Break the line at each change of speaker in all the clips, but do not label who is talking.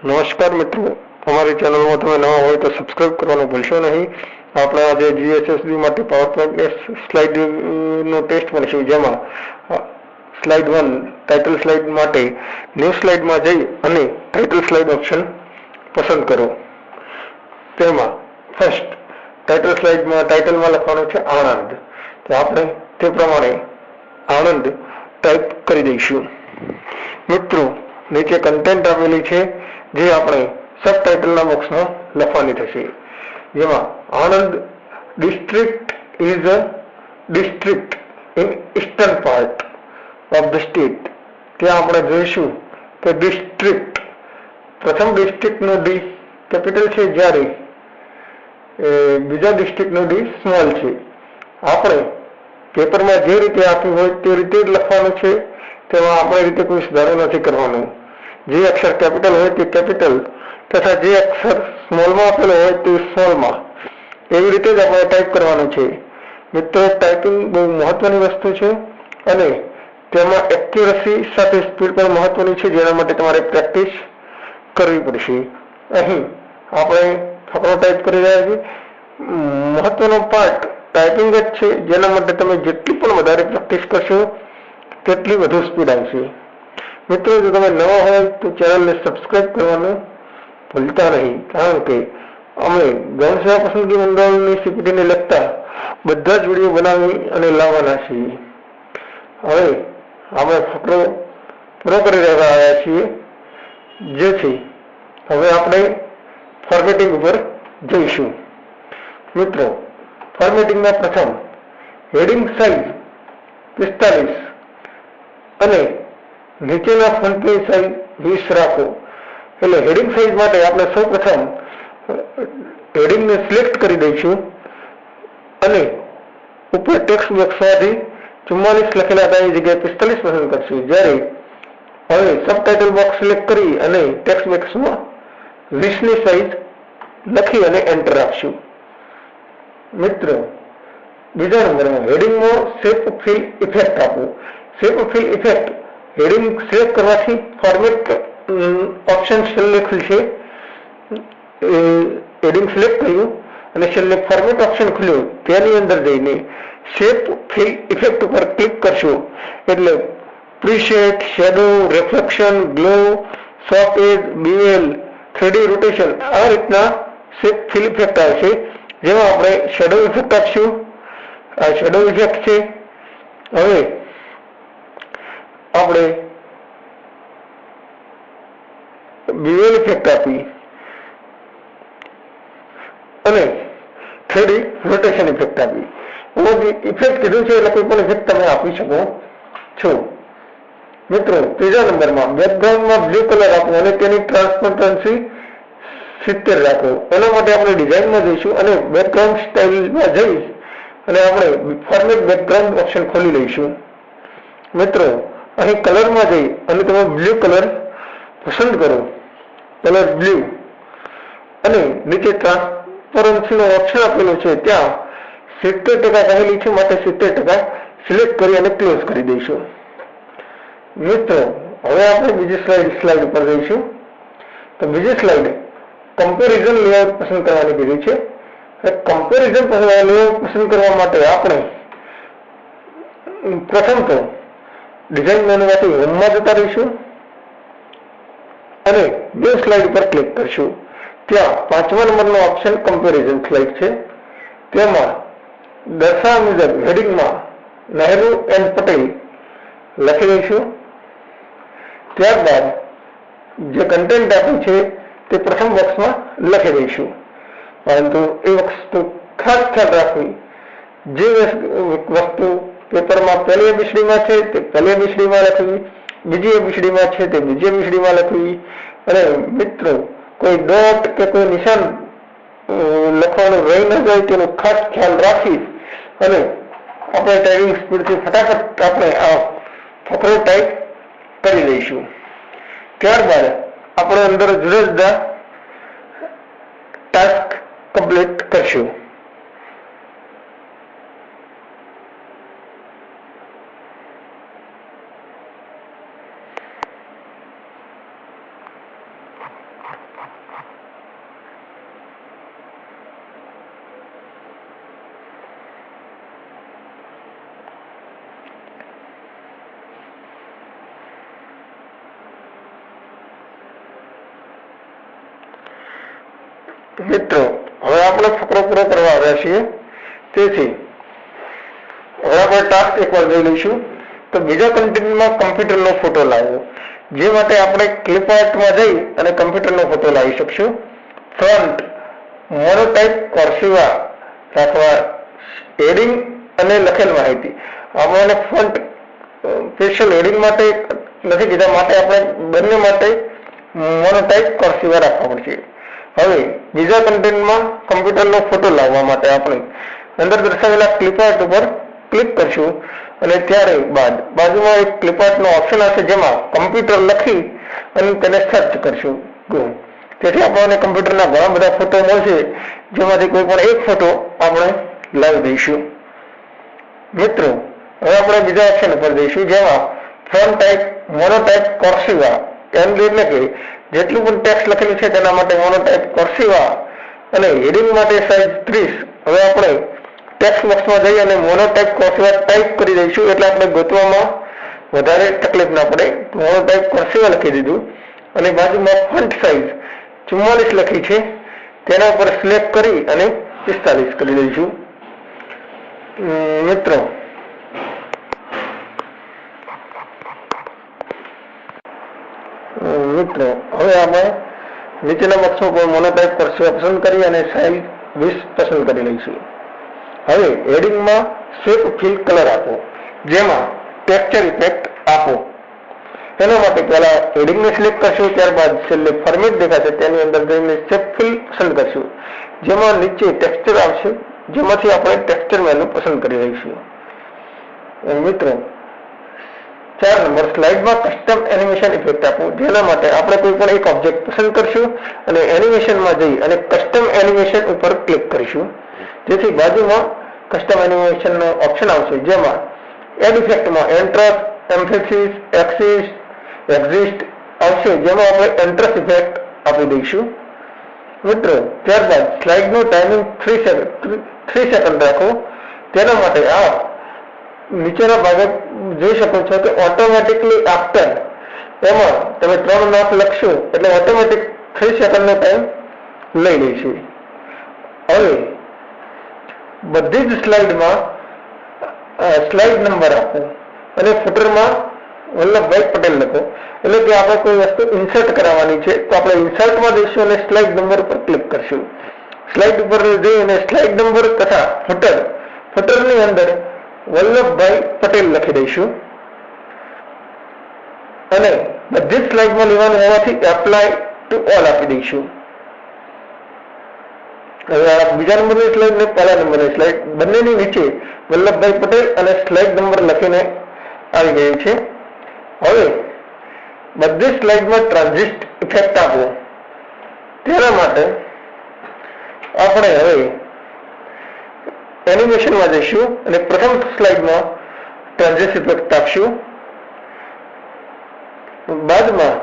નમસ્કાર મિત્રો, અમારી ચેનલમાં તમે નવા હોય તો સબસ્ક્રાઇબ કરવાનું ભૂલશો નહીં. આપણે આજે GSSSB માટે પાવર પોઈન્ટ સ્લાઇડનો ટેસ્ટ મળશું, જેમાં સ્લાઇડ 1 ટાઇટલ સ્લાઇડ માટે ન્યૂ સ્લાઇડમાં જઈ અને ટાઇટલ સ્લાઇડ ઓપ્શન પસંદ કરો. તેમાં ફર્સ્ટ ટાઇટલ સ્લાઇડમાં ટાઇટલમાં લખવાનું છે આણંદ, તો આપણે તે પ્રમાણે આણંદ ટાઈપ કરી દઈશું. મિત્રો, નીચે કન્ટેન્ટ આપેલી છે જે આપણે સબટાઇટલના બોક્સમાં લખવાની થશે, જેમાં Anand district is a district in eastern part of the state. ત્યાં આપણે જોઈશું કે ડિસ્ટ્રિક્ટ, પ્રથમ ડિસ્ટ્રિક્ટનું ડી કેપિટલ છે, જ્યારે બીજા ડિસ્ટ્રિક્ટનું ડી સ્મોલ છે. આપણે પેપરમાં જે રીતે આપ્યું હોય તે રીતે જ લખવાનું છે, તેમાં આપણી રીતે કોઈ સુધારો નથી કરવાનો. જે અક્ષર કેપિટલ હોય તે કેપિટલ તથા જે અક્ષર સ્મોલમાં આપેલો હોય તે સ્મોલમાં, એવી રીતે જ આપણે ટાઈપ કરવાનું છે. મિત્રો, ટાઈપિંગ બહુ મહત્વની વસ્તુ છે અને તેમાં એક્યુરસી સાથે સ્પીડ પણ મહત્વની છે, જેના માટે તમારે પ્રેક્ટિસ કરવી પડશે. અહીં આપણે ફકરો ટાઈપ કરી રહ્યા છીએ. મહત્વનો પાર્ટ ટાઈપિંગ જ છે, જેના માટે તમે જેટલી પણ વધારે પ્રેક્ટિસ કરશો તેટલી વધુ સ્પીડ આવશે. મિત્રો, જો તમે નવા હોય તો ચેનલને સબસ્ક્રાઇબ કરવાનું ભૂલતા નહીં, કારણ કે અમે ગૌણ સેવા પસંદગી મંડળની CPTને લગતા બધા જ વિડીયો બનાવી અને લાવવાના છીએ. હવે આપણે ફકરો પૂરો કરી રહ્યા છીએ, જેથી હવે આપણે ફોર્મેટિંગ ઉપર જઈશું. મિત્રો, ફોર્મેટિંગમાં પ્રથમ હેડિંગ સાઇઝ 45 અને નીચેના ફોન્ટની સાઇઝ 20 રાખો. એટલે હેડિંગ સાઇઝ માટે આપણે સૌ પ્રથમ હેડિંગને સિલેક્ટ કરી દઈશું અને ઉપર ટેક્સ્ટ બોક્સમાંથી 44 લખેલા હતા એ જગ્યાએ 45 પસંદ કરશું. જ્યારે હવે સબટાઇટલ બોક્સ સિલેક્ટ કરી અને ટેક્સ્ટ બોક્સમાં 20ની સાઇઝ લખી અને એન્ટર આપશું. મિત્રો, બીજા નંબરમાં હેડિંગમાં શેપ ફિલ ઇફેક્ટ આપવું. Shape fill effect heading select કરવાથી ફોર્મેટ ઓપ્શન છેલ્લે ખુલશે. હેડિંગ સિલેક્ટ કર્યું અને છેલ્લે ફોર્મેટ ઓપ્શન ખુલ્યું, તેની અંદર જઈને શેપ ફિલ ઇફેક્ટ ઉપર ક્લિક કરશો એટલે preset, shadow, reflection, glow, soft edge, bevel, 3D rotation, આ રીતના શેપ ફિલ ઇફેક્ટ આવશે, જેમાં આપણે શેડો ઇફેક્ટ આપશું. આ શેડો ઇફેક્ટ છે. હવે આપણે બીએલ ઇફેક્ટ આપી અને 3D રોટેશન ઇફેક્ટ આપી. ઇફેક્ટ કીધું છે એટલે કોઈ પણ ઇફેક્ટ તમે આપી શકો છો. મિત્રો, ત્રીજા નંબરમાં બેકગ્રાઉન્ડમાં બ્લુ કલર આપો અને તેની ટ્રાન્સપરન્સી 70 રાખો. એના માટે આપણે ડિઝાઇનમાં જઈશું અને બેકગ્રાઉન્ડ સ્ટાઇલમાં જઈ અને આપણે ફોર્મેટ બેકગ્રાઉન્ડ ઓપ્શન ખોલી લઈશું. મિત્રો, અહીં કલરમાં જઈ અને તમે બ્લુ કલર પસંદ કરો, કલર બ્લુ, અને નીચે ટ્રાન્સપરન્સીનો ઓપ્શન આપેલો છે, ત્યાં 70% કહેલી છે, માટે 70% સિલેક્ટ કરી અને ક્લોઝ કરી દઈશું. મિત્રો, હવે આપણે બીજી સ્લાઇડ ઉપર જઈશું. તો બીજી સ્લાઇડ કમ્પેરિઝન લેઆઉટ પસંદ કરવાની કીધી છે. કમ્પેરિઝન લેઆઉટ પસંદ કરવા માટે આપણે પ્રથમ તો ડિઝાઇન મેનુમાંથી હોમમાં જતા રહીશું અને બે સ્લાઇડ પર ક્લિક કરશું. ત્યાં 5મા નંબરનો ઓપ્શન કમ્પેરિઝન સ્લાઇડ છે. તેમાં દર્શાવ્યા મુજબ હેડિંગમાં નહેરુ એન્ડ પટેલ લખી દઈશું. ત્યારબાદ જે કન્ટેન્ટ આપ્યું છે તે પ્રથમ બોક્સમાં લખી દઈશું, પરંતુ એ વસ્તુ ખાસ ખ્યાલ રાખવી, જે વસ્તુ પેપરમાં પહેલી એબીસીડીમાં છે તે પહેલી એબીસીડીમાં લખવી, બીજી એબીસીડીમાં છે તે બીજી એબીસીડીમાં લખવી. અને મિત્રો, કોઈ ડોટ કે કોઈ નિશાન લખવાનું રહી ન જાય તેનો ખાસ ખ્યાલ રાખી અને આપણે ટાઈપિંગ સ્પીડથી ફટાફટ આપણે આ ફકરો ટાઈપ કરી દઈશું. ત્યારબાદ આપણે અંદર જુદા જુદા ટાસ્ક કમ્પ્લીટ કરશું. મિત્રો હવે આપણે ફકરો પૂરો કરવા આવ્યા છીએ, તેથી હવે આપણે ટાસ્ક એકવાર જોઈ લઈશું. તો બીજા કન્ટેન્ટમાં કમ્પ્યુટરનો ફોટો લાવવો, જે માટે આપણે ક્લિપ આર્ટમાં જઈ અને કમ્પ્યુટરનો ફોટો લાવી શકશું. ફ્રન્ટ મોનોટાઇપ કોર્સિવા રાખવા, હેડિંગ અને લખેલ માહિતી. આપણે ફ્રન્ટ સ્પેશિયલ હેડિંગ માટે નથી કીધા, માટે આપણે બંને માટે મોનોટાઇપ કોર્સિવા રાખવા પડશે. હવે બીજા કન્ટેન્ટમાં કમ્પ્યુટરનો ફોટો લાવવા માટે આપણે અંદર દર્શાવેલા ક્લિપ આર્ટ ઉપર ક્લિક કરશું અને ત્યાર બાદ બાજુમાં એક ક્લિપ આર્ટનો ઓપ્શન હશે, જેમાં કમ્પ્યુટર લખી અને તેને સર્ચ કરશું. તેથી આપણને કમ્પ્યુટરના ઘણા બધા ફોટો મળશે, જેમાંથી કોઈ પણ એક ફોટો આપણે લાવી દઈશું. મિત્રો હવે આપણે બીજા ઓપ્શન ઉપર જઈશું, જેમાં ફોન્ટ ટાઈપ મોનોટાઇપ કોર્સિવા, એટલે કે જેટલું પણ ટેક્સ્ટ લખેલું છે તેના માટે મોનોટાઇપ કોર્સિવા અને હેડિંગ માટે સાઇઝ 30. હવે આપણે ટેક્સ્ટ બોક્સમાં જઈ અને મોનોટાઇપ કોર્સિવા ટાઈપ કરી દઈશું, એટલે આપણે ગોતવામાં વધારે તકલીફ ના પડે. મોનોટાઇપ કોર્સિવા લખી દીધું અને બાજુમાં ફોન્ટ સાઇઝ 44 લખી છે, તેના ઉપર સિલેક્ટ કરી અને 45 કરી દઈશું. મિત્રો હવે આપણે નીચેના બોક્સમાં કોઈ મોનોટાઇપ કોર્સિવા પસંદ કરી અને સાઇઝ 20 પસંદ કરી લઈશું. હવે હેડિંગમાં શેપ ફિલ કલર આપો, જેમાં ટેક્સચર ઇફેક્ટ આપો. તેના માટે પહેલા હેડિંગને સિલેક્ટ કરશું, ત્યારબાદ છેલ્લે ફોર્મેટ દેખાશે તેની અંદર જઈને શેપ ફિલ પસંદ કરશું, જેમાં નીચે ટેક્સચર આવશે, જેમાંથી આપણે ટેક્સચર મેનુ પસંદ કરી લઈશું. મિત્રો 4 નંબર સ્લાઇડમાં કસ્ટમ એનિમેશન ઇફેક્ટ આપો, જેના માટે આપણે કોઈ પણ એક ઓબ્જેક્ટ પસંદ કરશું અને એનિમેશનમાં જઈ અને કસ્ટમ એનિમેશન ઉપર ક્લિક કરીશું. જેથી બાજુમાં કસ્ટમ એનિમેશનનો ઓપ્શન આવશે, જેમાં એડ ઇફેક્ટમાં એન્ટ્રસ, એમ્ફેસિસ, એક્સિસ, એક્ઝિસ્ટ આવશે, જેમાં આપણે એન્ટ્રસ ઇફેક્ટ આપી દઈશું. મિત્રો ત્યારબાદ સ્લાઇડનો ટાઈમિંગ 3 સેકન્ડ રાખો. તેના માટે આ નીચેના ભાગે જોઈ શકો છો કે ઓટોમેટિકલી આફ્ટર, એમાં તમે 3 નોટ લખશો એટલે ઓટોમેટિક 3 સેકન્ડનો ટાઈમ લઈ લઈશું. હવે બધી જ સ્લાઇડમાં સ્લાઇડ નંબર આપો અને ફૂટરમાં વલ્લભભાઈ પટેલ લખો. એટલે કે આપણે કોઈ વસ્તુ ઇન્સર્ટ કરાવવાની છે, તો આપણે ઇન્સર્ટમાં જઈશું અને સ્લાઇડ નંબર પર ક્લિક કરશું. સ્લાઇડ ઉપર જઈ અને સ્લાઇડ નંબર તથા ફૂટરની અંદર વલ્લભભાઈ પટેલ લખી દઈશું અને બધી જ સ્લાઇડમાં લેવાનું હોવાથી એપ્લાય ટુ ઓલ આપી દઈશું. હવે આ બીજા નંબરની સ્લાઇડ ને પહેલા નંબરની સ્લાઇડ બંનેની નીચે વલ્લભભાઈ પટેલ અને સ્લાઇડ નંબર લખીને આવી ગયું છે. હવે બધી સ્લાઇડમાં ટ્રાન્ઝિસ્ટ ઇફેક્ટ આપવો, તેના માટે આપણે હવે એનિમેશનમાં જઈશું અને પ્રથમ સ્લાઇડમાં ટ્રાન્ઝિસ્ટ ઇફેક્ટ આપશું. બાદમાં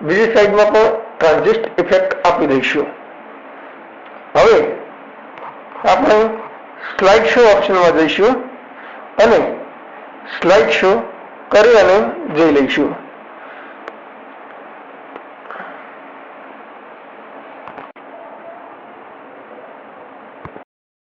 બીજી સાઈડમાં પણ ટ્રાન્ઝિસ્ટ ઇફેક્ટ આપી દઈશું. હવે આપણે સ્લાઇડ શો ઓપ્શનમાં જઈશું અને સ્લાઇડ શો કરી અને જોઈ લઈશું.